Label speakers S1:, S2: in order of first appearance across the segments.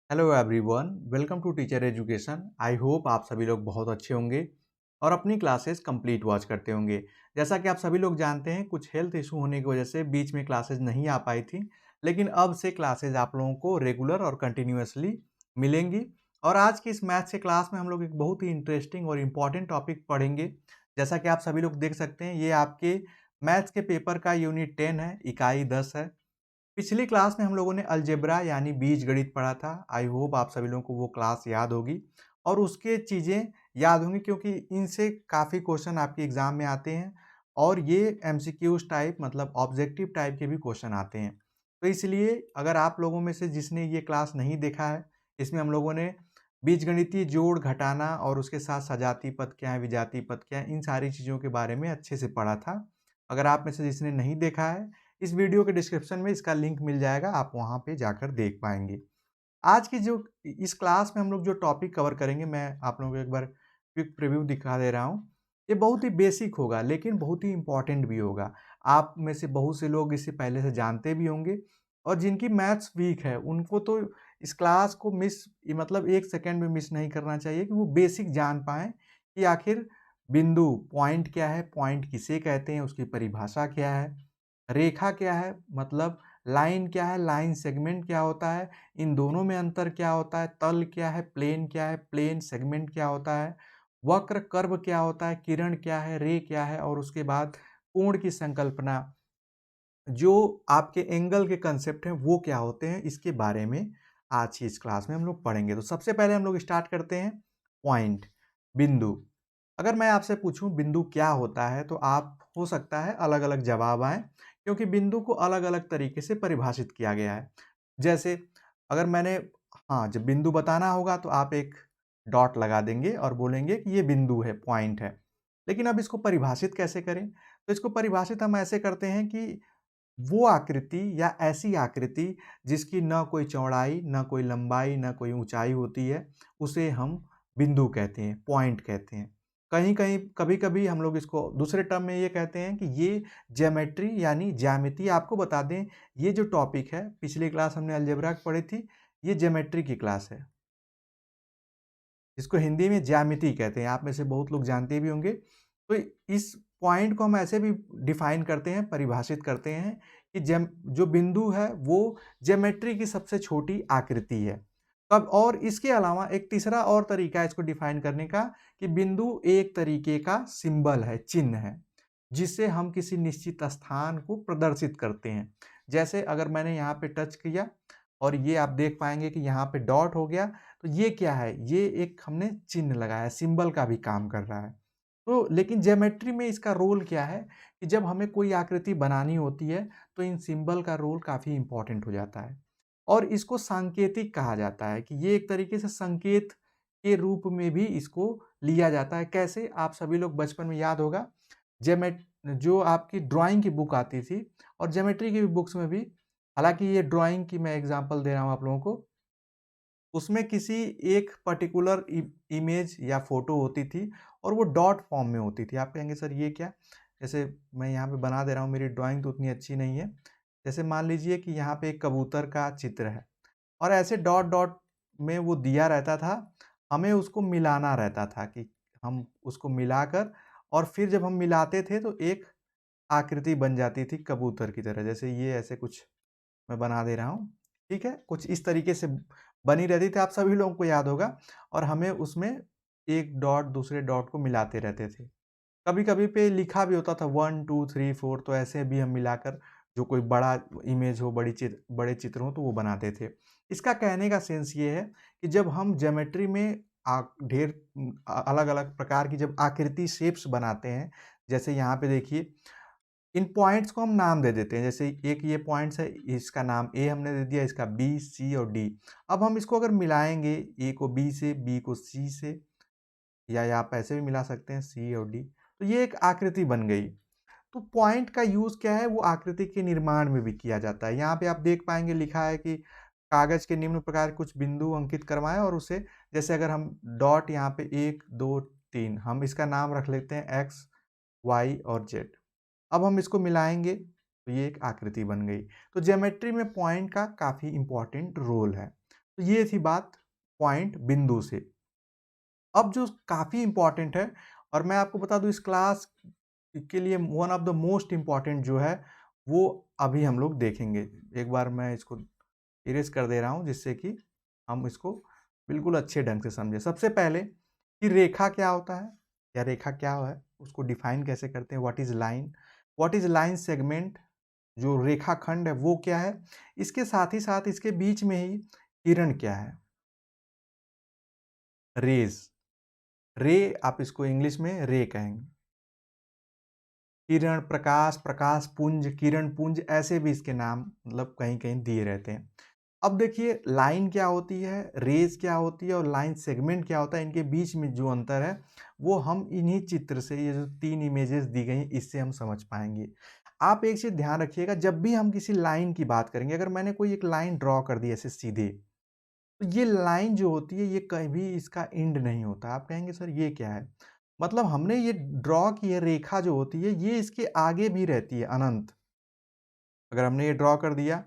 S1: Hello everyone, welcome to teacher education. I hope आप सभी लोग बहुत अच्छे होंगे और अपनी क्लासेस कंप्लीट वॉच करते होंगे। जैसा कि आप सभी लोग जानते हैं, कुछ हेल्थ इशू होने की वजह से बीच में क्लासेस नहीं आ पाई थी, लेकिन अब से क्लासेस आप लोगों को रेगुलर और कंटिन्यूअसली मिलेंगी। और आज की इस मैथ्स के क्लास में हम लोग एक बहुत ही इंटरेस्टिंग और इम्पॉर्टेंट टॉपिक पढ़ेंगे। जैसा कि आप सभी लोग देख सकते हैं, ये आपके मैथ्स के पेपर का यूनिट 10 है, इकाई 10 है। पिछली क्लास में हम लोगों ने अलजेब्रा यानी बीजगणित पढ़ा था। आई होप आप सभी लोगों को वो क्लास याद होगी और उसके चीज़ें याद होंगी, क्योंकि इनसे काफ़ी क्वेश्चन आपके एग्जाम में आते हैं और ये एमसीक्यूज टाइप मतलब ऑब्जेक्टिव टाइप के भी क्वेश्चन आते हैं। तो इसलिए अगर आप लोगों में से जिसने ये क्लास नहीं देखा है, इसमें हम लोगों ने बीजगणितीय जोड़ घटाना और उसके साथ सजातीय पद क्या है, विजातीय पद क्या है, इन सारी चीज़ों के बारे में अच्छे से पढ़ा था। अगर आप में से जिसने नहीं देखा है, इस वीडियो के डिस्क्रिप्शन में इसका लिंक मिल जाएगा, आप वहाँ पे जाकर देख पाएँगे। आज की जो इस क्लास में हम लोग जो टॉपिक कवर करेंगे, मैं आप लोगों को एक बार क्विक प्रीव्यू दिखा दे रहा हूँ। ये बहुत ही बेसिक होगा, लेकिन बहुत ही इम्पोर्टेंट भी होगा। आप में से बहुत से लोग इसे पहले से जानते भी होंगे और जिनकी मैथ्स वीक है, उनको तो इस क्लास को मतलब 1 सेकंड भी मिस नहीं करना चाहिए कि वो बेसिक जान पाएँ कि आखिर बिंदु, पॉइंट क्या है, पॉइंट किसे कहते हैं, उसकी परिभाषा क्या है, रेखा क्या है, मतलब लाइन क्या है, लाइन सेगमेंट क्या होता है, इन दोनों में अंतर क्या होता है, तल क्या है, प्लेन सेगमेंट क्या होता है, वक्र कर्व क्या होता है, किरण क्या है, रे क्या है, और उसके बाद कोण की संकल्पना, जो आपके एंगल के कंसेप्ट हैं वो क्या होते हैं, इसके बारे में आज की इस क्लास में हम लोग पढ़ेंगे। तो सबसे पहले हम लोग स्टार्ट करते हैं पॉइंट, बिंदु। अगर मैं आपसे पूछूं बिंदु क्या होता है, तो आप हो सकता है अलग अलग जवाब आए, क्योंकि बिंदु को अलग अलग तरीके से परिभाषित किया गया है। जैसे अगर मैंने हाँ, जब बिंदु बताना होगा तो आप एक डॉट लगा देंगे और बोलेंगे कि ये बिंदु है, पॉइंट है। लेकिन अब इसको परिभाषित कैसे करें? तो इसको परिभाषित हम ऐसे करते हैं कि वो आकृति या ऐसी आकृति जिसकी न कोई चौड़ाई, न कोई लंबाई, न कोई ऊंचाई होती है, उसे हम बिंदु कहते हैं, पॉइंट कहते हैं। कहीं-कहीं, कभी-कभी हम लोग इसको दूसरे टर्म में ये कहते हैं कि ये ज्योमेट्री यानी ज्यामिति। आपको बता दें, ये जो टॉपिक है, पिछली क्लास हमने अलजेब्रा पढ़ी थी, ये ज्योमेट्री की क्लास है। इसको हिंदी में ज्यामिति कहते हैं, आप में से बहुत लोग जानते भी होंगे। तो इस पॉइंट को हम ऐसे भी डिफाइन करते हैं, परिभाषित करते हैं कि जो बिंदु है वो ज्योमेट्री की सबसे छोटी आकृति है। कब और इसके अलावा एक तीसरा और तरीका है इसको डिफाइन करने का, कि बिंदु एक तरीके का सिंबल है, चिन्ह है, जिससे हम किसी निश्चित स्थान को प्रदर्शित करते हैं। जैसे अगर मैंने यहाँ पे टच किया और ये आप देख पाएंगे कि यहाँ पे डॉट हो गया, तो ये क्या है? ये एक हमने चिन्ह लगाया, सिंबल का भी काम कर रहा है। तो लेकिन ज्योमेट्री में इसका रोल क्या है कि जब हमें कोई आकृति बनानी होती है, तो इन सिंबल का रोल काफ़ी इम्पोर्टेंट हो जाता है और इसको सांकेतिक कहा जाता है, कि ये एक तरीके से संकेत के रूप में भी इसको लिया जाता है। कैसे? आप सभी लोग बचपन में याद होगा, ज्योमेट जो आपकी ड्राइंग की बुक आती थी और ज्योमेट्री की बुक्स में भी, हालाँकि ये ड्राइंग की मैं एग्ज़ाम्पल दे रहा हूँ आप लोगों को, उसमें किसी एक पर्टिकुलर इमेज या फोटो होती थी और वो डॉट फॉर्म में होती थी। आप कहेंगे सर ये क्या? जैसे मैं यहाँ पे बना दे रहा हूँ, मेरी ड्राइंग तो उतनी अच्छी नहीं है। जैसे मान लीजिए कि यहाँ पे एक कबूतर का चित्र है और ऐसे डॉट डॉट में वो दिया रहता था, हमें उसको मिलाना रहता था कि हम उसको मिलाकर, और फिर जब हम मिलाते थे तो एक आकृति बन जाती थी कबूतर की तरह। जैसे ये ऐसे कुछ मैं बना दे रहा हूँ, ठीक है? कुछ इस तरीके से बनी रहती थी, आप सभी लोगों को याद होगा, और हमें उसमें एक डॉट दूसरे डॉट को मिलाते रहते थे। कभी-कभी पे लिखा भी होता था 1, 2, 3, 4, तो ऐसे भी हम मिलाकर जो कोई बड़ा इमेज हो, बड़े चित्र हों तो वो बनाते थे। इसका कहने का सेंस ये है कि जब हम ज्योमेट्री में अलग-अलग प्रकार की जब आकृति शेप्स बनाते हैं, जैसे यहाँ पे देखिए, इन पॉइंट्स को हम नाम दे देते हैं। जैसे एक ये पॉइंट्स है, इसका नाम ए हमने दे दिया, इसका बी, सी और डी। अब हम इसको अगर मिलाएँगे, ए को बी से, बी को सी से, या आप ऐसे भी मिला सकते हैं सी और डी, तो ये एक आकृति बन गई। तो पॉइंट का यूज़ क्या है? वो आकृति के निर्माण में भी किया जाता है। यहाँ पे आप देख पाएँगे लिखा है कि कागज़ के निम्न प्रकार कुछ बिंदु अंकित करवाएँ और उसे, जैसे अगर हम डॉट यहाँ पे 1, 2, 3, हम इसका नाम रख लेते हैं एक्स, वाई और जेड। अब हम इसको मिलाएँगे तो ये एक आकृति बन गई। तो ज्योमेट्री में पॉइंट का काफ़ी इम्पोर्टेंट रोल है। तो ये थी बात पॉइंट बिंदु से। अब जो काफ़ी इम्पोर्टेंट है और मैं आपको बता दूँ इस क्लास के लिए one of the most important जो है, वो अभी हम लोग देखेंगे। एक बार मैं इसको इरेज़ कर दे रहा हूँ जिससे कि हम इसको बिल्कुल अच्छे ढंग से समझें। सबसे पहले कि रेखा क्या होता है या रेखा क्या है, उसको डिफ़ाइन कैसे करते हैं, what is line? What is line segment? जो रेखाखंड है वो क्या है? इसके साथ ही साथ इसके बीच में ही किरण क्या है? रेज़, रे आप इसको इंग्लिश में रे कहेंगे। किरण, प्रकाश, प्रकाश पुंज, किरण पुंज ऐसे भी इसके नाम मतलब कहीं-कहीं दिए रहते हैं। अब देखिए लाइन क्या होती है, रेज़ क्या होती है और लाइन सेगमेंट क्या होता है, इनके बीच में जो अंतर है, वो हम इन्हीं चित्र से ये जो 3 इमेजेस दी गई हैं, इससे हम समझ पाएँगे। आप एक चीज़ ध्यान रखिएगा जब भी हम किसी लाइन की बात करेंगे, अगर मैंने कोई एक लाइन ड्रॉ कर दी ऐसे सीधे, तो ये लाइन जो होती है ये कभी इसका एंड नहीं होता। आप कहेंगे सर ये क्या है? मतलब हमने ये ड्रॉ की है रेखा जो होती है ये इसके आगे भी रहती है अनंत। अगर हमने ये ड्रॉ कर दिया,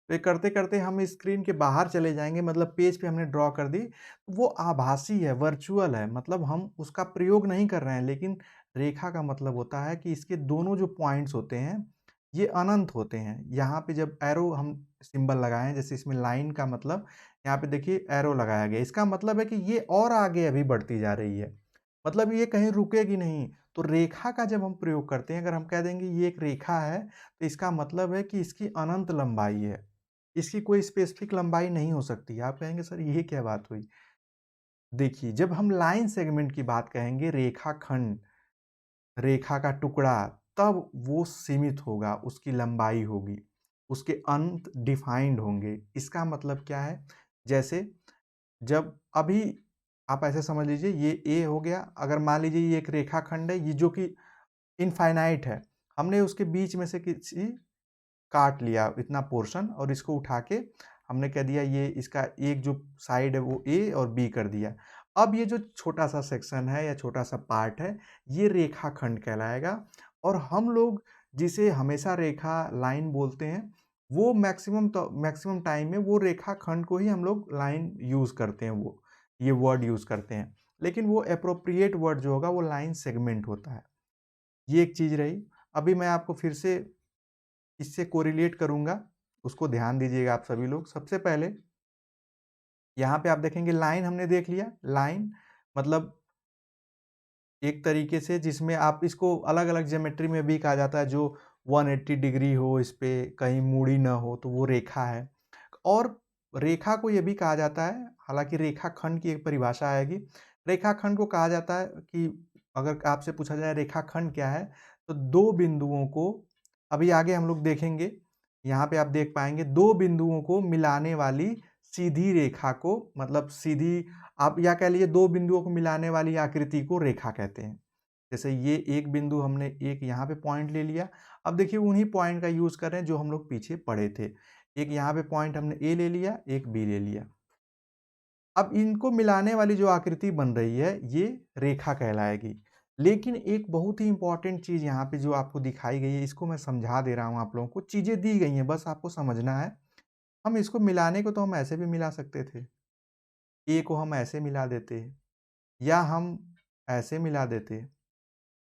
S1: तो ये करते-करते हम स्क्रीन के बाहर चले जाएँगे मतलब पेज पे हमने ड्रॉ कर दी, वो आभासी है, वर्चुअल है मतलब हम उसका प्रयोग नहीं कर रहे हैं। लेकिन रेखा का मतलब होता है कि इसके दोनों जो पॉइंट्स होते हैं, ये अनंत होते हैं। यहाँ पे जब एरो हम सिंबल लगाएँ, जैसे इसमें लाइन का मतलब यहाँ पे देखिए एरो लगाया गया है। इसका मतलब है कि ये और आगे अभी बढ़ती जा रही है। मतलब ये कहीं रुकेगी नहीं। तो रेखा का जब हम प्रयोग करते हैं, अगर हम कह देंगे ये एक रेखा है, तो इसका मतलब है कि इसकी अनंत लंबाई है। इसकी कोई स्पेसिफिक लंबाई नहीं हो सकती। आप कहेंगे सर ये क्या बात हुई? देखिए, जब हम लाइन सेगमेंट की बात कहेंगे रेखाखंड, रेखा का टुकड़ा, तब वो सीमित होगा, उसकी लंबाई होगी, उसके अंत डिफाइंड होंगे। इसका मतलब क्या है? जैसे जब अभी आप ऐसे समझ लीजिए ये ए हो गया, अगर मान लीजिए ये एक रेखाखंड है, ये जो कि इनफाइनाइट है। हमने उसके बीच में से किसी काट लिया इतना पोर्शन और इसको उठा के हमने कह दिया ये इसका एक जो साइड है वो ए और बी कर दिया। अब ये जो छोटा-सा सेक्शन है या छोटा-सा पार्ट है, ये रेखाखंड कहलाएगा और हम लोग जिसे हमेशा रेखा लाइन बोलते हैं, वो मैक्सिमम टाइम में वो रेखाखंड को ही हम लोग लाइन यूज़ करते हैं ये वर्ड यूज़ करते हैं। लेकिन वो एप्रोप्रिएट वर्ड जो होगा वो लाइन सेगमेंट होता है। ये एक चीज़ रही। अभी मैं आपको फिर से इससे कोरिलेट करूँगा, उसको ध्यान दीजिएगा आप सभी लोग। सबसे पहले यहाँ पे आप देखेंगे लाइन हमने देख लिया, लाइन मतलब एक तरीके से जिसमें आप इसको अलग-अलग ज्योमेट्री में भी कहा जाता है, जो 180 डिग्री हो इस पे, कहीं मूड़ी ना हो, तो वो रेखा है। और रेखा को ये भी कहा जाता है, हालाँकि रेखाखंड की एक परिभाषा आएगी। रेखाखंड को कहा जाता है कि अगर आपसे पूछा जाए रेखाखंड क्या है? तो 2 बिंदुओं को अभी आगे हम लोग देखेंगे, यहाँ पे आप देख पाएँगे 2 बिंदुओं को मिलाने वाली सीधी रेखा को मतलब सीधी आप या कह लीजिए 2 बिंदुओं को मिलाने वाली आकृति को रेखा कहते हैं। जैसे ये एक बिंदु हमने एक यहाँ पे पॉइंट ले लिया। अब देखिए उन्हीं पॉइंट का यूज़ कर रहे हैं जो हम लोग पीछे पढ़े थे। एक यहाँ पे पॉइंट हमने ए ले लिया, एक बी ले लिया। अब इनको मिलाने वाली जो आकृति बन रही है, ये रेखा कहलाएगी। लेकिन एक बहुत ही इम्पोर्टेंट चीज़ यहाँ पे जो आपको दिखाई गई है, इसको मैं समझा दे रहा हूँ आप लोगों को। चीज़ें दी गई हैं, बस आपको समझना है। हम इसको मिलाने को तो हम ऐसे भी मिला सकते थे। ए को हम ऐसे मिला देते या हम ऐसे मिला देते।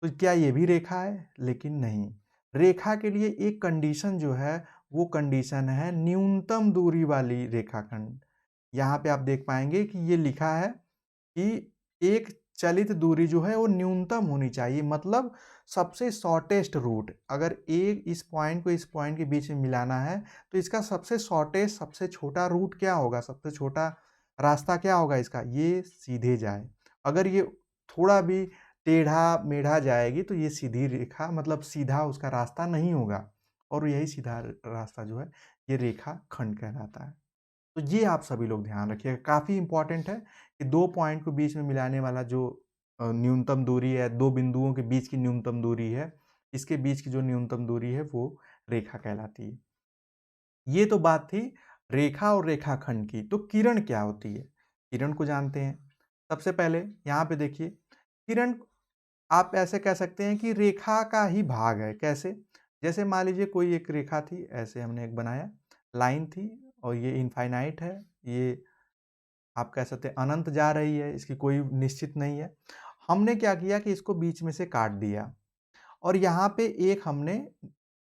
S1: तो क्या ये भी रेखा है? लेकिन नहीं। रेखा के लिए एक कंडीशन जो है, वो कंडीशन है न्यूनतम दूरी वाली रेखाखंड। यहाँ पे आप देख पाएँगे कि ये लिखा है कि एक चलित दूरी जो है वो न्यूनतम होनी चाहिए मतलब सबसे शॉर्टेस्ट रूट अगर एक इस पॉइंट को इस पॉइंट के बीच में मिलाना है तो इसका सबसे शॉर्टेस्ट सबसे छोटा रूट क्या होगा? सबसे छोटा रास्ता क्या होगा इसका? ये सीधे जाए। अगर ये थोड़ा भी टेढ़ा-मेढ़ा जाएगी तो ये सीधी रेखा मतलब सीधा उसका रास्ता नहीं होगा और यही सीधा रास्ता जो है ये रेखा खंड कहलाता है। तो ये आप सभी लोग ध्यान रखिएगा, काफ़ी इम्पोर्टेंट है कि 2 पॉइंट को बीच में मिलाने वाला जो न्यूनतम दूरी है, 2 बिंदुओं के बीच की न्यूनतम दूरी है, इसके बीच की जो न्यूनतम दूरी है वो रेखा कहलाती है। ये तो बात थी रेखा और रेखाखंड की, तो किरण क्या होती है? किरण को जानते हैं। सबसे पहले यहाँ पे देखिए, किरण आप ऐसे कह सकते हैं कि रेखा का ही भाग है, कैसे? जैसे मान लीजिए कोई एक रेखा थी, ऐसे हमने एक बनाया, लाइन थी और ये इनफाइनाइट है, ये आप कह सकते हैं अनंत जा रही है, इसकी कोई निश्चित नहीं है। हमने क्या किया कि इसको बीच में से काट दिया और यहाँ पे एक हमने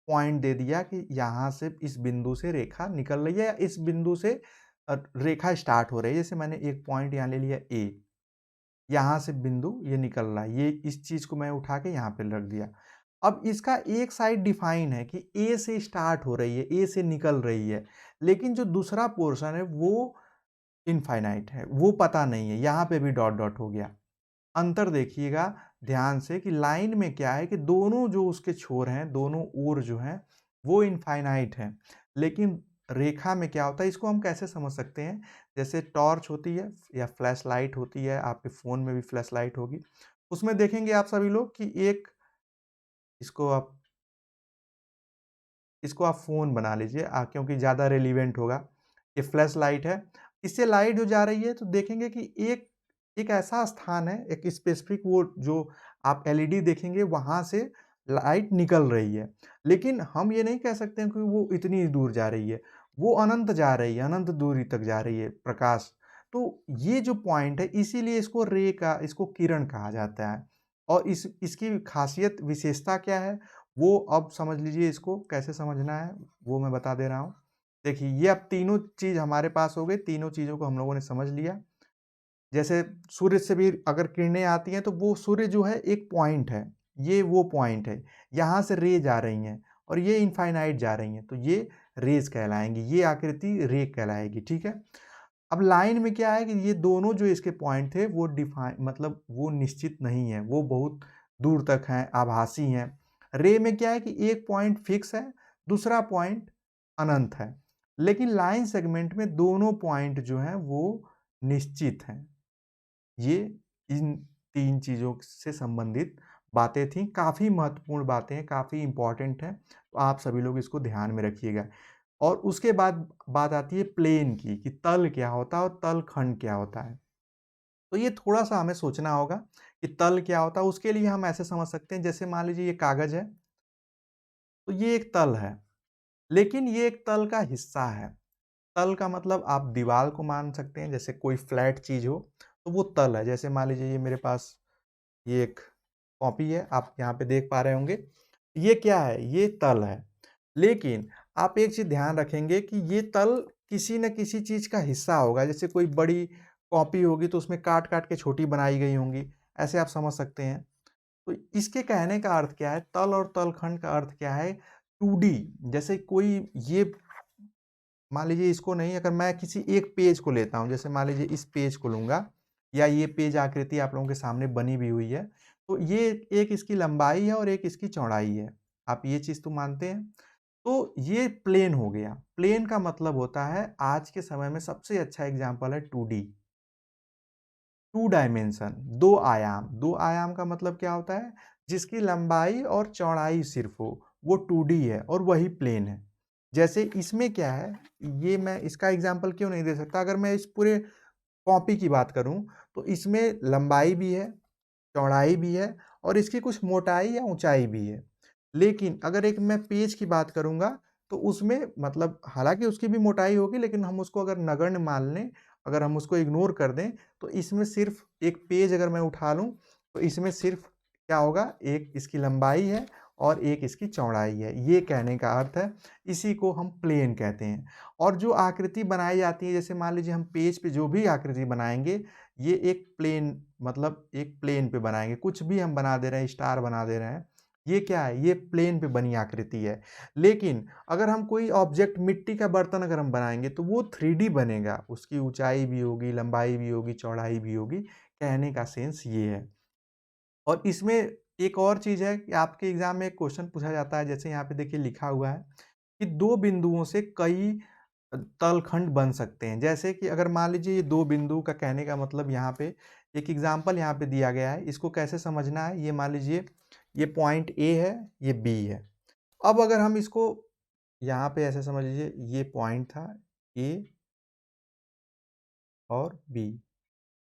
S1: पॉइंट दे दिया कि यहाँ से इस बिंदु से रेखा निकल रही है या इस बिंदु से रेखा स्टार्ट हो रही है। जैसे मैंने एक पॉइंट यहाँ ले लिया ए, यहाँ से बिंदु ये निकल रहा है, ये इस चीज़ को मैं उठा के यहाँ पे रख दिया। अब इसका एक साइड डिफाइन है कि ए से स्टार्ट हो रही है, ए से निकल रही है, लेकिन जो दूसरा पोर्शन है वो इनफाइनाइट है, वो पता नहीं है। यहाँ पे भी डॉट डॉट हो गया। अंतर देखिएगा ध्यान से कि लाइन में क्या है कि दोनों जो उसके छोर हैं, दोनों ओर जो हैं वो इनफाइनाइट हैं। लेकिन रेखा में क्या होता है, इसको हम कैसे समझ सकते हैं? जैसे टॉर्च होती है या फ्लैश लाइट होती है, आपके फ़ोन में भी फ्लैश लाइट होगी। उसमें देखेंगे आप सभी लोग कि एक इसको आप फ़ोन बना लीजिए क्योंकि ज़्यादा रेलेवेंट होगा। ये फ्लैश लाइट है, इससे लाइट जो जा रही है तो देखेंगे कि एक एक ऐसा स्थान है, एक स्पेसिफिक वो जो आप एलईडी देखेंगे वहाँ से लाइट निकल रही है। लेकिन हम ये नहीं कह सकते हैं कि वो इतनी दूर जा रही है, वो अनंत जा रही है, अनंत दूरी तक जा रही है प्रकाश। तो ये जो पॉइंट है इसीलिए इसको किरण कहा जाता है। और इसकी खासियत विशेषता क्या है? वो अब समझ लीजिए, इसको कैसे समझना है वो मैं बता दे रहा हूँ। देखिए ये अब तीनों चीज़ हमारे पास हो गई, तीनों चीज़ों को हम लोगों ने समझ लिया। जैसे सूर्य से भी अगर किरणें आती हैं तो वो सूर्य जो है एक पॉइंट है, ये वो पॉइंट है। यहाँ से रे जा रही हैं और ये इनफाइनाइट जा रही हैं, तो ये रेज़ कहलाएँगी, ये आकृति रे कहलाएगी, ठीक है? अब लाइन में क्या है कि ये दोनों जो इसके पॉइंट थे वो मतलब वो निश्चित नहीं है, वो बहुत दूर तक हैं, आभासी हैं। रे में क्या है कि एक पॉइंट फिक्स है, दूसरा पॉइंट अनंत है। लेकिन लाइन सेगमेंट में दोनों पॉइंट जो हैं वो निश्चित हैं। ये इन 3 चीज़ों से संबंधित बातें थीं, काफ़ी महत्वपूर्ण बातें हैं, काफ़ी इम्पोर्टेंट हैं, तो आप सभी लोग इसको ध्यान में रखिएगा। और उसके बाद बात आती है प्लेन की कि तल क्या होता है और तलखंड क्या होता है। तो ये थोड़ा-सा हमें सोचना होगा कि तल क्या होता है, उसके लिए हम ऐसे समझ सकते हैं जैसे मान लीजिए ये कागज़ है, तो ये एक तल है, लेकिन ये एक तल का हिस्सा है। तल का मतलब आप दीवार को मान सकते हैं, जैसे कोई फ्लैट चीज़ हो, तो वो तल है। जैसे मान लीजिए ये मेरे पास ये एक कॉपी है, आप यहाँ पे देख पा रहे होंगे। ये क्या है? ये तल है। लेकिन आप एक चीज़ ध्यान रखेंगे कि ये तल किसी न किसी चीज़ का हिस्सा होगा। जैसे कोई बड़ी कॉपी होगी तो उसमें काट-काट के छोटी बनाई गई होंगी, ऐसे आप समझ सकते हैं। तो इसके कहने का अर्थ क्या है? तल और तलखंड का अर्थ क्या है? 2D जैसे कोई ये मान लीजिए इसको नहीं, अगर मैं किसी एक पेज को लेता हूँ, जैसे मान लीजिए इस पेज को लूँगा या ये पेज आकृति आप लोगों के सामने बनी भी हुई है, तो ये एक इसकी लंबाई है और एक इसकी चौड़ाई है। आप ये चीज़ तो मानते हैं? तो ये प्लेन हो गया। प्लेन का मतलब होता है आज के समय में सबसे अच्छा एग्ज़ाम्पल है 2D, 2 डायमेंशन, 2 आयाम। 2 आयाम का मतलब क्या होता है? जिसकी लंबाई और चौड़ाई सिर्फ़ हो, वो 2D है और वही प्लेन है। जैसे इसमें क्या है, ये मैं इसका एग्ज़ाम्पल क्यों नहीं दे सकता? अगर मैं इस पूरे कॉपी की बात करूँ, तो इसमें लंबाई भी है, चौड़ाई भी है और इसकी कुछ मोटाई या ऊँचाई भी है। लेकिन अगर एक मैं पेज की बात करूँगा, तो उसमें मतलब हालाँकि उसकी भी मोटाई होगी, लेकिन हम उसको अगर नगण्य मान लें, अगर हम उसको इग्नोर कर दें, तो इसमें सिर्फ़ एक पेज अगर मैं उठा लूँ, तो इसमें सिर्फ़ क्या होगा, एक इसकी लंबाई है और एक इसकी चौड़ाई है। ये कहने का अर्थ है, इसी को हम प्लेन कहते हैं। और जो आकृति बनाई जाती है, जैसे मान लीजिए हम पेज पे जो भी आकृति बनाएँगे, ये एक प्लेन मतलब एक प्लेन पे बनाएँगे। कुछ भी हम बना दे रहे हैं, स्टार बना दे रहे हैं, ये क्या है? ये प्लेन पे बनी आकृति है। लेकिन अगर हम कोई ऑब्जेक्ट मिट्टी का बर्तन अगर हम बनाएँगे तो वो 3D बनेगा। उसकी ऊँचाई भी होगी, लंबाई भी होगी, चौड़ाई भी होगी। कहने का सेंस ये है। और इसमें एक और चीज़ है कि आपके एग्ज़ाम में एक क्वेश्चन पूछा जाता है, जैसे यहाँ पे देखिए लिखा हुआ है कि 2 बिंदुओं से कई तलखंड बन सकते हैं। जैसे कि अगर मान लीजिए ये 2 बिंदु का कहने का मतलब यहाँ पे एक एग्ज़ाम्पल यहाँ पे दिया गया है। इसको कैसे समझना है? ये मान लीजिए ये पॉइंट ए है, ये बी है। अब अगर हम इसको यहाँ पे ऐसे समझ लीजिए, ये पॉइंट था ए और बी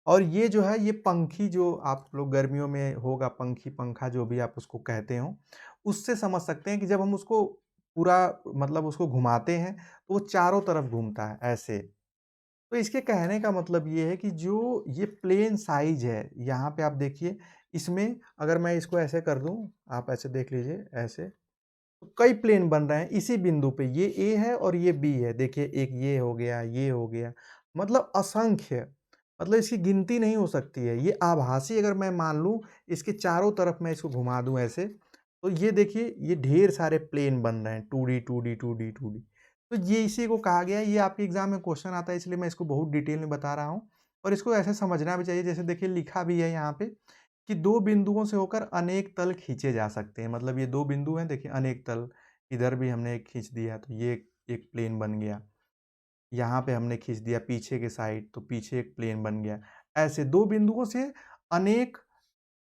S1: और ये जो है ये पंखी, जो आप लोग गर्मियों में होगा पंखी, पंखा जो भी आप उसको कहते हो, उससे समझ सकते हैं कि जब हम उसको पूरा मतलब उसको घुमाते हैं, तो वो चारों तरफ घूमता है ऐसे। तो इसके कहने का मतलब ये है कि जो ये प्लेन साइज है, यहाँ पे आप देखिए, इसमें अगर मैं इसको ऐसे कर दूं, आप ऐसे देख लीजिए, ऐसे तो कई प्लेन बन रहे हैं इसी बिंदु पे, ये ए है और ये बी है। देखिए एक ये हो गया, ये हो गया, मतलब असंख्य, मतलब इसकी गिनती नहीं हो सकती है। ये आभासी अगर मैं मान लूं, इसके चारों तरफ मैं इसको घुमा दूं ऐसे, तो ये देखिए ये ढेर सारे प्लेन बन रहे हैं, 2D 2D 2D 2D। तो ये इसी को कहा गया है। ये आपके एग्जाम में क्वेश्चन आता है, इसलिए मैं इसको बहुत डिटेल में बता रहा हूँ, और इसको ऐसे समझना भी चाहिए। जैसे देखिए लिखा भी है यहाँ पे कि दो बिंदुओं से होकर अनेक तल खींचे जा सकते हैं। मतलब ये दो बिंदु हैं, देखिए अनेक तल, इधर भी हमने एक खींच दिया तो ये एक प्लेन बन गया, यहाँ पे हमने खींच दिया पीछे के साइड तो पीछे एक प्लेन बन गया। ऐसे दो बिंदुओं से अनेक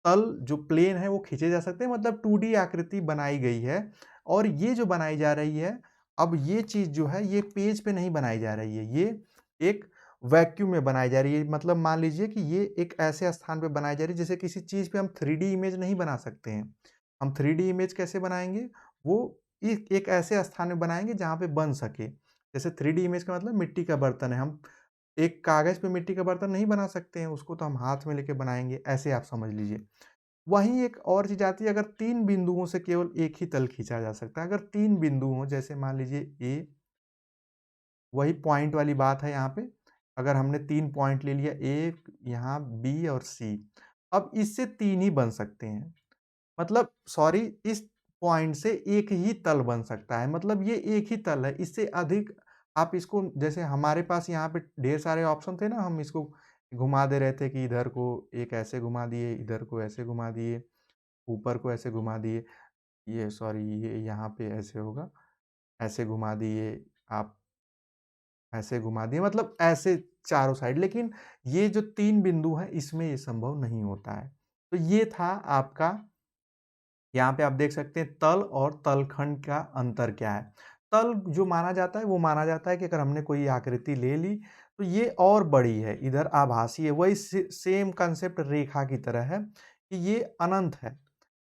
S1: तल जो प्लेन है वो खींचे जा सकते हैं, मतलब 2D आकृति बनाई गई है। और ये जो बनाई जा रही है, अब ये चीज जो है ये पेज पे नहीं बनाई जा रही है, ये एक वैक्यूम में बनाई जा रही है। मतलब मान लीजिए कि ये एक ऐसे स्थान पे बनाई जा रही है, जैसे किसी चीज पे हम 3D इमेज नहीं बना सकते हैं। हम 3D इमेज कैसे बनाएंगे, वो एक ऐसे स्थान में बनाएंगे जहां पे बन सके। जैसे 3D इमेज का मतलब मिट्टी का बर्तन है, हम एक कागज पे मिट्टी का बर्तन नहीं बना सकते हैं, उसको तो हम हाथ में लेके बनाएंगे, ऐसे आप समझ लीजिए। वहीं एक और चीज आती है, अगर तीन बिंदुओं से केवल एक ही तल खींचा जा सकता है। अगर तीन बिंदु हो, जैसे मान लीजिए ए, वही पॉइंट वाली बात है यहाँ पे, अगर हमने तीन पॉइंट ले लिया, ए यहाँ, बी और सी, अब इससे तीन ही बन सकते हैं। मतलब सॉरी, इस पॉइंट से एक ही तल बन सकता है, मतलब ये एक ही तल है। इससे अधिक आप इसको, जैसे हमारे पास यहाँ पे ढेर सारे ऑप्शन थे ना, हम इसको घुमा दे रहे थे कि इधर को एक ऐसे घुमा दिए, इधर को ऐसे घुमा दिए, ऊपर को ऐसे घुमा दिए, ये सॉरी ये यहाँ पे ऐसे होगा, ऐसे घुमा दिए, आप ऐसे घुमा दिए, मतलब ऐसे चारों साइड। लेकिन ये जो तीन बिंदु हैं इसमें ये संभव नहीं होता है। तो ये था आपका, यहाँ पे आप देख सकते हैं तल और तलखंड का अंतर क्या है। तल जो माना जाता है वो माना जाता है कि अगर हमने कोई आकृति ले ली तो ये और बड़ी है, इधर आभासी है। वही सेम कंसेप्ट रेखा की तरह है कि ये अनंत है,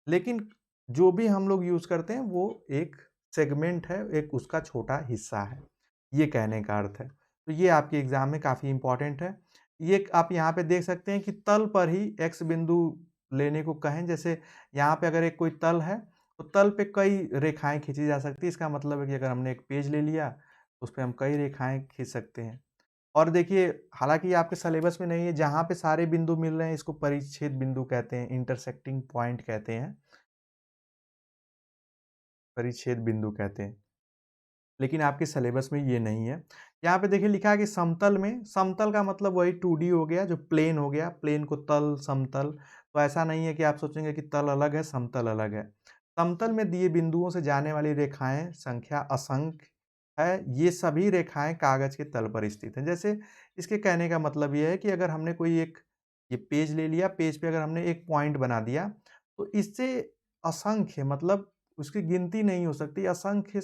S1: लेकिन जो भी हम लोग यूज करते हैं वो एक सेगमेंट है, एक उसका छोटा हिस्सा है, ये कहने का अर्थ है। तो ये आपके एग्जाम में काफी इंपॉर्टेंट है। ये आप यहाँ पे देख सकते हैं कि तल पर ही एक्स बिंदु लेने को कहें, जैसे यहाँ पे अगर एक कोई तल है तो तल पे कई रेखाएं खींची जा सकती है। इसका मतलब है कि अगर हमने एक पेज ले लिया तो उस पर हम कई रेखाएं खींच सकते हैं। और देखिए, हालांकि ये आपके सिलेबस में नहीं है, जहां पे सारे बिंदु मिल रहे हैं इसको परिच्छेद बिंदु कहते हैं, इंटरसेक्टिंग पॉइंट कहते हैं, परिच्छेद बिंदु कहते हैं। लेकिन आपके सिलेबस में ये नहीं है। यहाँ पे देखिए लिखा है कि समतल में, समतल का मतलब वही 2D हो गया, जो प्लेन हो गया, प्लेन को तल, समतल। तो ऐसा नहीं है कि आप सोचेंगे कि तल अलग है समतल अलग है। समतल में दिए बिंदुओं से जाने वाली रेखाएं संख्या असंख्य है। ये सभी रेखाएं कागज के तल पर स्थित हैं। जैसे इसके कहने का मतलब ये है कि अगर हमने कोई एक ये पेज ले लिया, पेज पे अगर हमने एक पॉइंट बना दिया तो इससे असंख्य, मतलब उसकी गिनती नहीं हो सकती, असंख्य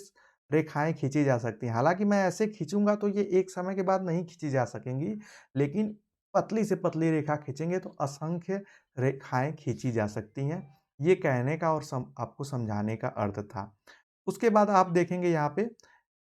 S1: रेखाएं खींची जा सकती हैं। हालांकि मैं ऐसे खींचूंगा तो ये एक समय के बाद नहीं खींची जा सकेंगी, लेकिन पतली से पतली रेखा खींचेंगे तो असंख्य रेखाएं खींची जा सकती हैं। ये कहने का और आपको समझाने का अर्थ था। उसके बाद आप देखेंगे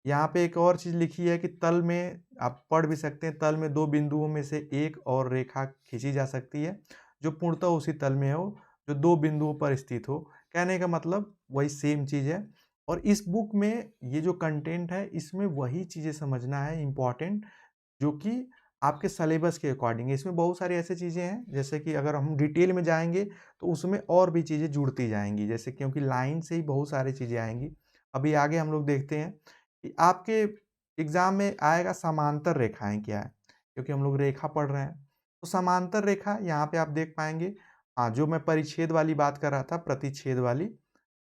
S1: यहाँ पे एक और चीज लिखी है कि तल में, आप पढ़ भी सकते हैं, तल में दो बिंदुओं में से एक और रेखा खींची जा सकती है जो पूर्णतः उसी तल में हो, जो दो बिंदुओं पर स्थित हो। कहने का मतलब वही सेम चीज है। और इस बुक में ये जो कंटेंट है इसमें वही चीजें समझना है इंपॉर्टेंट, जो कि आपके सिलेबस के अकॉर्डिंग है। इसमें बहुत सारी ऐसी चीजें हैं, जैसे कि अगर हम डिटेल में जाएंगे तो उसमें और भी चीजें जुड़ती जाएंगी, जैसे क्योंकि लाइन से ही बहुत सारी चीजें आएंगी। अभी आगे हम लोग देखते हैं कि आपके एग्जाम में आएगा समांतर रेखाएं क्या है, क्योंकि हम लोग रेखा पढ़ रहे हैं। तो समांतर रेखा यहाँ पे आप देख पाएंगे, हाँ, जो मैं परिच्छेद वाली बात कर रहा था, प्रतिच्छेद वाली,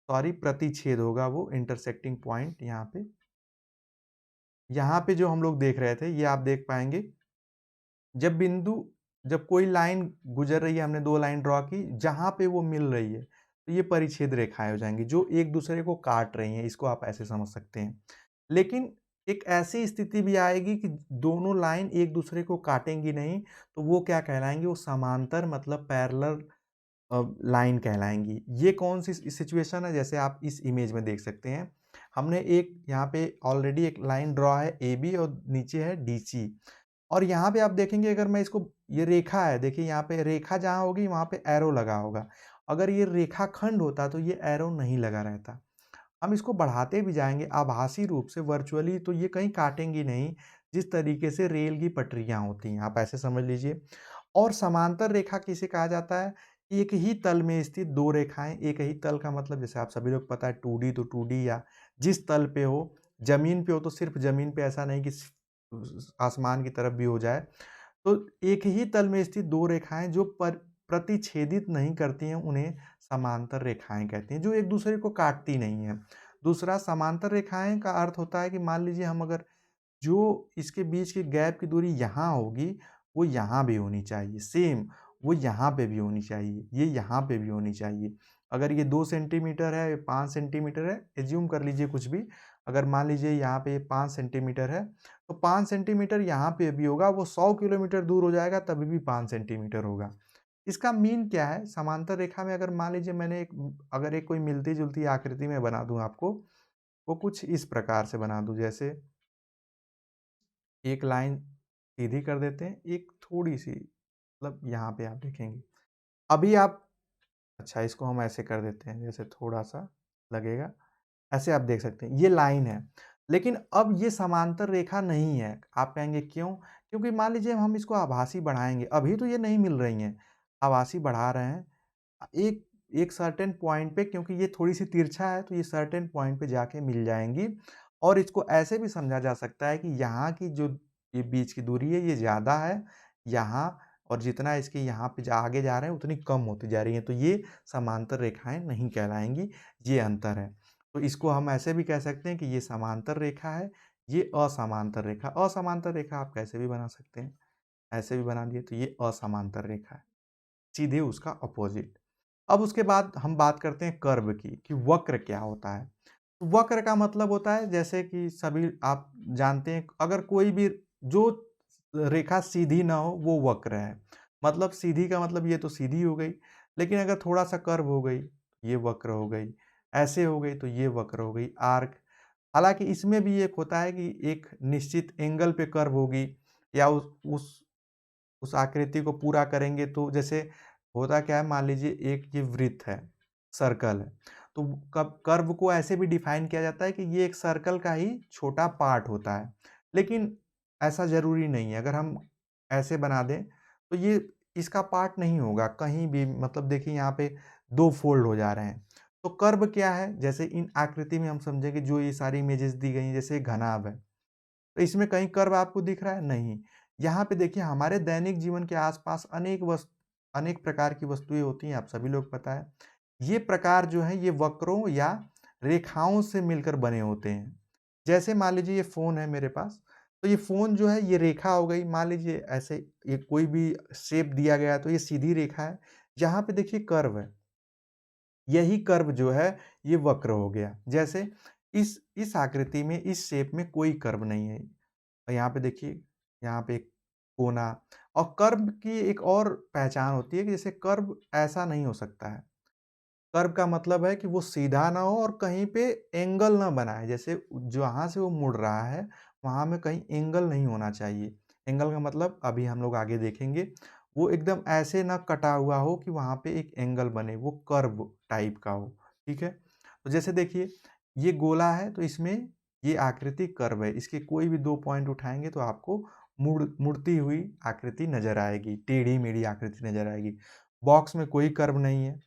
S1: सॉरी प्रतिच्छेद होगा वो, इंटरसेक्टिंग पॉइंट। यहाँ पे जो हम लोग देख रहे थे ये आप देख पाएंगे, जब बिंदु, जब कोई लाइन गुजर रही है, हमने दो लाइन ड्रॉ की, जहां पे वो मिल रही है तो ये परिच्छेद रेखाएं हो जाएंगी जो एक दूसरे को काट रही हैं। इसको आप ऐसे समझ सकते हैं। लेकिन एक ऐसी स्थिति भी आएगी कि दोनों लाइन एक दूसरे को काटेंगी नहीं, तो वो क्या कहलाएंगी, वो समांतर मतलब पैरेलल लाइन कहलाएंगी। ये कौन सी सिचुएशन है, जैसे आप इस इमेज में देख सकते हैं, हमने एक यहाँ पे ऑलरेडी एक लाइन ड्रॉ है ए बी और नीचे है डी सी। और यहाँ पे आप देखेंगे अगर मैं इसको ये रेखा है, देखिए यहाँ पे रेखा जहाँ होगी वहाँ पे एरो लगा होगा। अगर ये रेखाखंड होता तो ये एरो नहीं लगा रहता। हम इसको बढ़ाते भी जाएँगे आभासी रूप से वर्चुअली तो ये कहीं काटेंगी नहीं, जिस तरीके से रेल की पटरियाँ होती हैं, आप ऐसे समझ लीजिए। और समांतर रेखा किसे कहा जाता है? एक ही तल में स्थित 2 रेखाएँ, एक ही तल का मतलब जैसे आप सभी लोग पता है 2D तो 2D या जिस तल पे हो, ज़मीन पे हो तो सिर्फ़ ज़मीन पे ऐसा नहीं कि आसमान की तरफ भी हो जाए। तो एक ही तल में स्थित 2 रेखाएँ जो प्रतिच्छेदित नहीं करती हैं, उन्हें समांतर रेखाएँ कहते हैं, जो एक-दूसरे को काटती नहीं हैं। दूसरा समांतर रेखाएँ का अर्थ होता है कि मान लीजिए हम अगर जो इसके बीच के गैप की दूरी यहाँ होगी, वो यहाँ भी होनी चाहिए, सेम वो यहाँ पे भी होनी चाहिए, ये यहाँ पे भी होनी चाहिए। अगर ये 2 सेंटीमीटर है, 5 सेंटीमीटर है, एज़्यूम कर लीजिए कुछ भी। अगर मान लीजिए यहाँ पे 5 सेंटीमीटर है, तो 5 सेंटीमीटर यहाँ पे भी होगा, वो 100 किलोमीटर दूर हो जाएगा तभी भी 5 सेंटीमीटर होगा। इसका मीन क्या है? समांतर रेखा में अगर मान लीजिए मैंने अगर एक कोई मिलती-जुलती आकृति में बना दूँ आपको, वो कुछ इस प्रकार से बना दूँ जैसे एक लाइन सीधी कर देते हैं, एक थोड़ी-सी मतलब यहाँ पे आप देखेंगे। अभी आप अच्छा इसको हम ऐसे कर देते हैं, जैसे थोड़ा-सा लगेगा, ऐसे आप देख सकते हैं, ये लाइन है। लेकिन अब ये समांतर रेखा नहीं है, आप कहेंगे क्यों? क्योंकि मान लीजिए हम इसको आभासी बढ़ाएँगे, अभी तो ये नहीं मिल रही हैं, आभासी बढ़ा रहे हैं। एक एक सर्टेन पॉइंट पे क्योंकि ये थोड़ी-सी तिरछा है, तो ये सर्टेन पॉइंट पे जाके मिल जाएँगी और इसको ऐसे भी समझा जा सकता है कि यहाँ की जो ये बीच की दूरी है, ये ज़्यादा है, यहाँ और जितना इसके यहाँ पे आगे जा रहे हैं, उतनी कम होती जा रही हैं, तो ये समांतर रेखाएँ नहीं कहलाएँगी, ये अंतर है। तो इसको हम ऐसे भी कह सकते हैं कि ये समांतर रेखा है, ये असमांतर रेखा। असमांतर रेखा आप कैसे भी बना सकते हैं, ऐसे भी बना दिए, तो ये असमांतर रेखा है, सीधे उसका अपोज़िट। अब उसके बाद हम बात करते हैं कर्व की कि वक्र क्या होता है। वक्र का मतलब होता है जैसे कि सभी आप जानते हैं अगर कोई भी जो रेखा सीधी ना हो वो वक्र है। मतलब सीधी का मतलब ये तो सीधी हो गई, लेकिन अगर थोड़ा-सा कर्व हो गई, ये वक्र हो गई। ऐसे हो गई तो ये वक्र हो गई, आर्क। हालाँकि इसमें भी एक होता है कि एक निश्चित एंगल पे कर्व होगी या उस आकृति को पूरा करेंगे तो जैसे होता क्या है मान लीजिए एक ये वृत्त है, सर्कल है, तो कब कर्व को ऐसे भी डिफाइन किया जाता है कि ये एक सर्कल का ही छोटा पार्ट होता है। लेकिन ऐसा ज़रूरी नहीं है, अगर हम ऐसे बना दें तो ये इसका पार्ट नहीं होगा कहीं भी मतलब देखिए यहाँ पे 2 फ़ोल्ड हो जा रहे हैं। तो कर्व क्या है? जैसे इन आकृति में हम समझेंगे जो ये सारी इमेजेस दी गई हैं जैसे घनाभ है। तो इसमें कहीं कर्व आपको दिख रहा है? नहीं। यहाँ पे देखिए हमारे दैनिक जीवन के आस-पास अनेक प्रकार की वस्तुएँ होती हैं, आप सभी लोग पता है। ये प्रकार जो हैं ये वक्रों या रेखाओं से मिलकर बने होते हैं। जैसे मान लीजिए ये फ़ोन है मेरे पास, तो ये फ़ोन जो है ये रेखा हो गई, मान लीजिए ऐसे ये कोई भी शेप दिया गया है तो ये सीधी रेखा है। यहाँ पे देखिए कर्व है। यही कर्व जो है ये वक्र हो गया। जैसे इस आकृति में इस शेप में कोई कर्व नहीं है। और यहाँ पे देखिए, यहाँ पे एक कोना और कर्व की एक और पहचान होती है कि जैसे कर्व ऐसा नहीं हो सकता है। कर्व का मतलब है कि वो सीधा ना हो और कहीं पे एंगल ना बनाए। जैसे जहाँ से वो मुड़ रहा है, वहाँ में कहीं एंगल नहीं होना चाहिए। एंगल का मतलब अभी हम लोग आगे देखेंगे, वो एकदम ऐसे ना कटा हुआ हो कि वहाँ पे एक एंगल बने, वो कर्व टाइप का हो, ठीक है? तो जैसे देखिए, ये गोला है तो इसमें ये आकृति कर्व है। इसके कोई भी 2 पॉइंट उठाएँगे तो आपको मुड़ती हुई आकृति नज़र आएगी, टेढ़ी-मेढ़ी आकृति नज़र आएगी। बॉक्स में कोई कर्व नहीं है।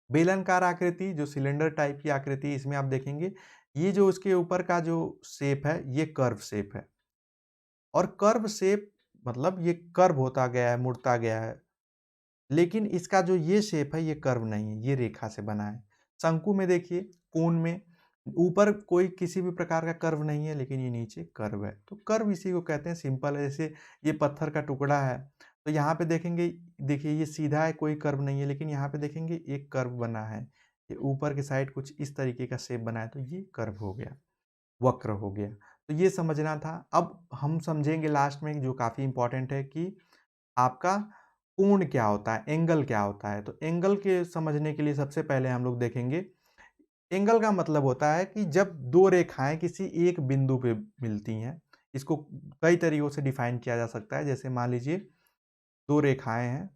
S1: बेलनाकार आकृति जो सिलेंडर टाइप की आकृति इसमें आप देखेंगे, ये जो उसके ऊपर का जो शेप है, ये कर्व शेप है और कर्व शेप मतलब ये कर्व होता गया है, मुड़ता गया है। लेकिन इसका जो ये शेप है, ये कर्व नहीं है, ये रेखा से बना है। शंकु में देखिए, कोन में ऊपर कोई किसी भी प्रकार का कर्व नहीं है, लेकिन ये नीचे कर्व है। तो कर्व इसी को कहते हैं, सिंपल है। जैसे ये पत्थर का टुकड़ा है, तो यहाँ पे देखेंगे देखिए ये सीधा है, कोई कर्व नहीं है, लेकिन यहाँ पे देखेंगे एक कर्व बना है। ये ऊपर की साइड कुछ इस तरीके का शेप बना है, तो ये कर्व हो गया, वक्र हो गया। तो ये समझना था। अब हम समझेंगे लास्ट में जो काफ़ी इम्पोर्टेंट है कि आपका कोण क्या होता है, एंगल क्या होता है? तो एंगल के समझने के लिए सबसे पहले हम लोग देखेंगे, एंगल का मतलब होता है कि जब 2 रेखाएँ किसी एक बिंदु पे मिलती हैं, इसको कई तरीकों से डिफाइन किया जा सकता है। जैसे मान लीजिए 2 रेखाएँ हैं,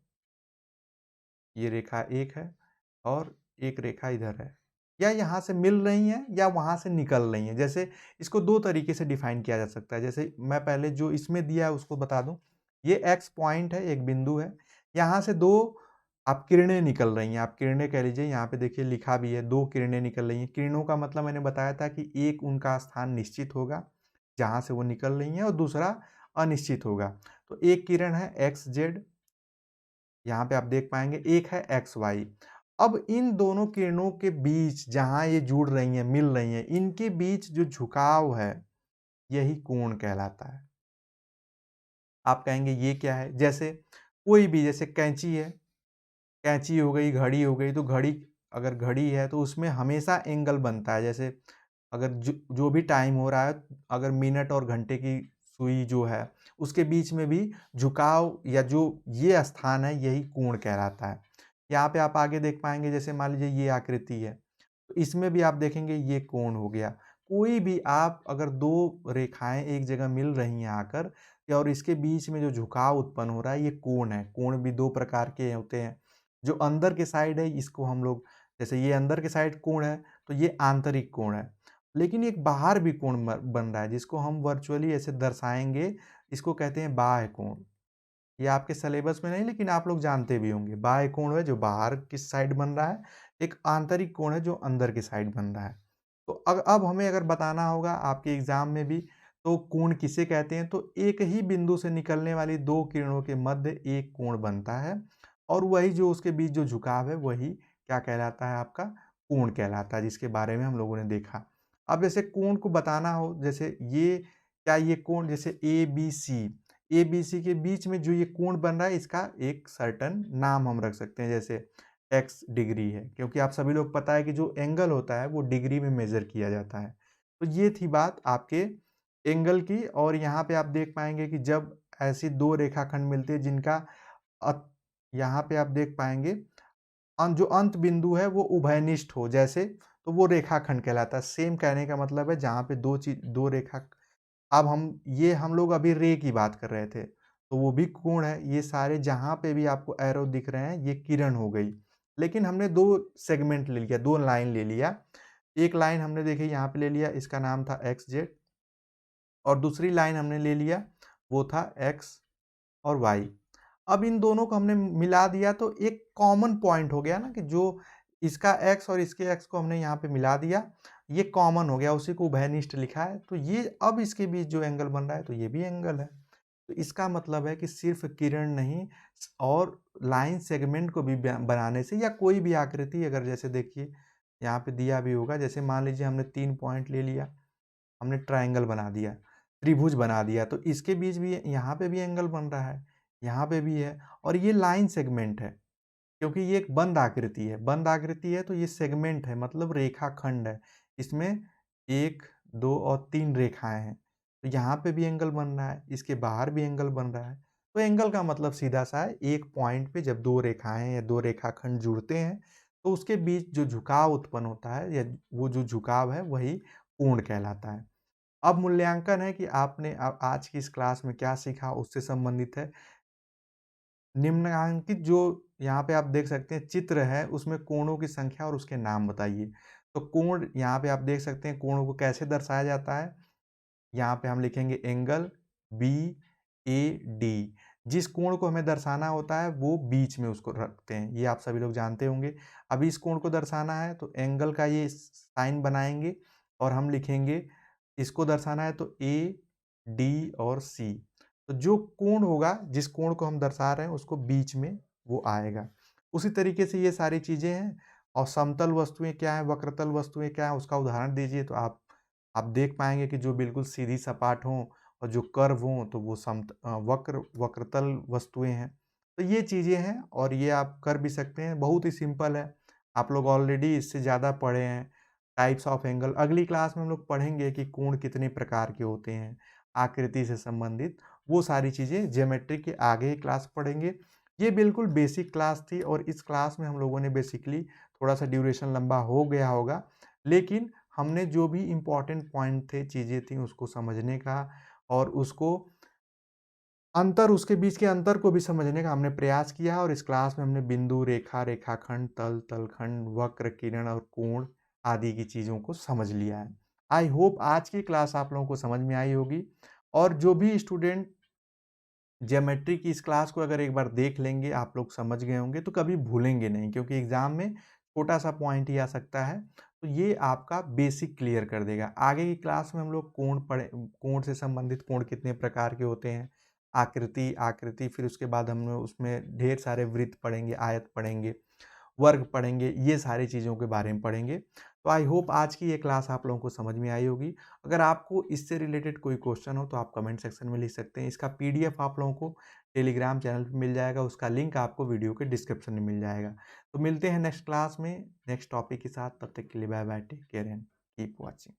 S1: ये रेखा एक है और एक रेखा इधर है, या यहाँ से मिल रही हैं या वहाँ से निकल रही हैं। जैसे इसको 2 तरीके से डिफाइन किया जा सकता है। जैसे मैं पहले जो इसमें दिया है उसको बता दूँ। ये एक्स पॉइंट है, एक बिंदु है। यहाँ से 2 आप किरणें निकल रही हैं, आप किरणें कह लीजिए, यहाँ पे देखिए लिखा भी है 2 किरणें निकल रही हैं। किरणों का मतलब मैंने बताया था कि एक उनका स्थान निश्चित होगा, जहाँ से वो निकल रही हैं, और दूसरा अनिश्चित होगा। तो एक किरण है एक्स जेड, यहाँ पे आप देख पाएँगे, एक है एक्स वाई। अब इन दोनों किरणों के बीच जहाँ ये जुड़ रही हैं, मिल रही हैं, इनके बीच जो झुकाव है, यही कोण कहलाता है। आप कहेंगे ये क्या है? जैसे कोई भी, जैसे कैंची है, कैंची हो गई, घड़ी हो गई, तो घड़ी, अगर घड़ी है तो उसमें हमेशा एंगल बनता है। जैसे अगर जो भी टाइम हो रहा है, अगर मिनट और घंटे की सुई जो है, उसके बीच में भी झुकाव या जो ये स्थान है, यही कोण कहलाता है। यहाँ पे आप आगे देख पाएँगे, जैसे मान लीजिए ये आकृति है, तो इसमें भी आप देखेंगे ये कोण हो गया। कोई भी आप अगर 2 रेखाएँ एक जगह मिल रही हैं आकर, या और इसके बीच में जो झुकाव उत्पन्न हो रहा है, ये कोण है। कोण भी 2 प्रकार के होते हैं। जो अंदर के साइड है, इसको हम लोग, जैसे ये अंदर के साइड कोण है, तो ये आंतरिक कोण है। लेकिन एक बाहर भी कोण बन रहा है, जिसको हम वर्चुअली ऐसे दर्शाएँगे, इसको कहते हैं बाह्य कोण। ये आपके सिलेबस में नहीं, लेकिन आप लोग जानते भी होंगे। बाह्य कोण है जो बाहर की साइड बन रहा है, एक आंतरिक कोण है जो अंदर की साइड बन रहा है। तो अब हमें अगर बताना होगा आपके एग्ज़ाम में भी, तो कोण किसे कहते हैं? तो एक ही बिंदु से निकलने वाली 2 किरणों के मध्य एक कोण बनता है, और वही जो उसके बीच जो झुकाव है, वही क्या कहलाता है? आपका कोण कहलाता है, जिसके बारे में हम लोगों ने देखा। अब जैसे कोण को बताना हो, जैसे ये कोण, जैसे एबीसी, एबीसी के बीच में जो ये कोण बन रहा है, इसका एक सर्टेन नाम हम रख सकते हैं, जैसे एक्स डिग्री है, क्योंकि आप सभी लोग पता है कि जो एंगल होता है वो डिग्री में मेज़र किया जाता है। तो ये थी बात आपके एंगल की, और यहाँ पे आप देख पाएँगे कि जब ऐसी 2 रेखाखंड मिलते हैं जिनका अत यहाँ पे आप देख पाएँगे जो अंत बिंदु है वो उभयनिष्ठ हो, जैसे, तो वो रेखाखंड कहलाता है। सेम कहने का मतलब है जहाँ पे 2 रेखा, अब हम लोग अभी रे की बात कर रहे थे, तो वो भी कोण है। ये सारे जहाँ पे भी आपको एरो दिख रहे हैं, ये किरण हो गई। लेकिन हमने 2 सेगमेंट ले लिया, 2 लाइन ले लिया। एक लाइन हमने देखिए यहाँ पे ले लिया, इसका नाम था एक्स जेड, और दूसरी लाइन हमने ले लिया, वो था एक्स और वाई। अब इन दोनों को हमने मिला दिया, तो एक कॉमन पॉइंट हो गया ना, कि जो इसका एक्स और इसके एक्स को हमने यहाँ पे मिला दिया, ये कॉमन हो गया, उसी को उभयनिष्ठ लिखा है। तो ये अब इसके बीच जो एंगल बन रहा है, तो ये भी एंगल है। तो इसका मतलब है कि सिर्फ किरण नहीं, और लाइन सेगमेंट को भी बनाने से, या कोई भी आकृति, अगर जैसे देखिए यहाँ पे दिया भी होगा, जैसे मान लीजिए हमने 3 पॉइंट ले लिया, हमने ट्रायंगल बना दिया, त्रिभुज बना दिया, तो इसके बीच भी यहाँ पे भी एंगल बन रहा है, यहाँ पे भी है, और ये लाइन सेगमेंट है, क्योंकि ये एक बंद आकृति है। बंद आकृति है तो ये सेगमेंट है, मतलब रेखाखंड है। इसमें 1, 2 और 3 रेखाएँ हैं। तो यहाँ पे भी एंगल बन रहा है, इसके बाहर भी एंगल बन रहा है। तो एंगल का मतलब सीधा-सा है, एक पॉइंट पे जब 2 रेखाएँ या 2 रेखाखंड जुड़ते हैं, तो उसके बीच जो झुकाव उत्पन्न होता है, या वो जो झुकाव है, वही कोण कहलाता है। अब मूल्यांकन है कि आपने आज की इस क्लास में क्या सीखा, उससे संबंधित है। निम्नलिखित जो यहाँ पे आप देख सकते हैं चित्र है, उसमें कोणों की संख्या और उसके नाम बताइए। तो कोण यहाँ पे आप देख सकते हैं, कोणों को कैसे दर्शाया जाता है। यहाँ पे हम लिखेंगे एंगल BAD। जिस कोण को हमें दर्शाना होता है, वो बीच में उसको रखते हैं, ये आप सभी लोग जानते होंगे। अभी इस कोण को दर्शाना है तो एंगल का ये साइन बनाएंगे, और हम लिखेंगे, इसको दर्शाना है तो AD और C। तो जो कोण होगा, जिस कोण को हम दर्शा रहे हैं, उसको बीच में वो आएगा। उसी तरीके से ये सारी चीज़ें हैं। और समतल वस्तुएँ क्या हैं, वक्रतल वस्तुएँ क्या हैं, उसका उदाहरण दीजिए, तो आप देख पाएँगे कि जो बिल्कुल सीधी सपाट हों और जो कर्व हों, तो वो वक्रतल वस्तुएँ हैं। तो ये चीज़ें हैं, और ये आप कर भी सकते हैं, बहुत ही सिंपल है। आप लोग ऑलरेडी इससे ज़्यादा पढ़े हैं। टाइप्स ऑफ एंगल अगली क्लास में हम लोग पढ़ेंगे कि कोण कितने प्रकार के होते हैं, आकृति से संबंधित वो सारी चीज़ें ज्योमेट्री के आगे ही क्लास पढ़ेंगे। ये बिल्कुल बेसिक क्लास थी, और इस क्लास में हम लोगों ने बेसिकली, थोड़ा-सा ड्यूरेशन लंबा हो गया होगा, लेकिन हमने जो भी इम्पोर्टेंट पॉइंट थे, चीज़ें थी, उसको समझने का और उसको उसके बीच के अंतर को भी समझने का हमने प्रयास किया है और इस क्लास में हमने बिंदु, रेखा, रेखाखंड, तल, तलखंड, वक्र, किरण और कोण आदि की चीज़ों को समझ लिया है। आई होप आज की क्लास आप लोगों को समझ में आई होगी और जो भी स्टूडेंट ज्योमेट्री की इस क्लास को अगर एक बार देख लेंगे, आप लोग समझ गए होंगे तो कभी भूलेंगे नहीं, क्योंकि एग्ज़ाम में छोटा-सा पॉइंट ही आ सकता है। तो ये आपका बेसिक क्लियर कर देगा। आगे की क्लास में हम लोग कोण से संबंधित कोण कितने प्रकार के होते हैं, आकृति फिर उसके बाद हम लोग उसमें ढेर सारे वृत्त पढ़ेंगे, आयत पढ़ेंगे, वर्ग पढ़ेंगे, ये सारी चीज़ों के बारे में पढ़ेंगे। तो आई होप आज की ये क्लास आप लोगों को समझ में आई होगी। अगर आपको इससे रिलेटेड कोई क्वेश्चन हो तो आप कमेंट सेक्शन में लिख सकते हैं। इसका पीडीएफ आप लोगों को टेलीग्राम चैनल पे मिल जाएगा, उसका लिंक आपको वीडियो के डिस्क्रिप्शन में मिल जाएगा। तो मिलते हैं नेक्स्ट क्लास में नेक्स्ट टॉपिक के साथ, तब तक के लिए bye bye, take care and keep watching.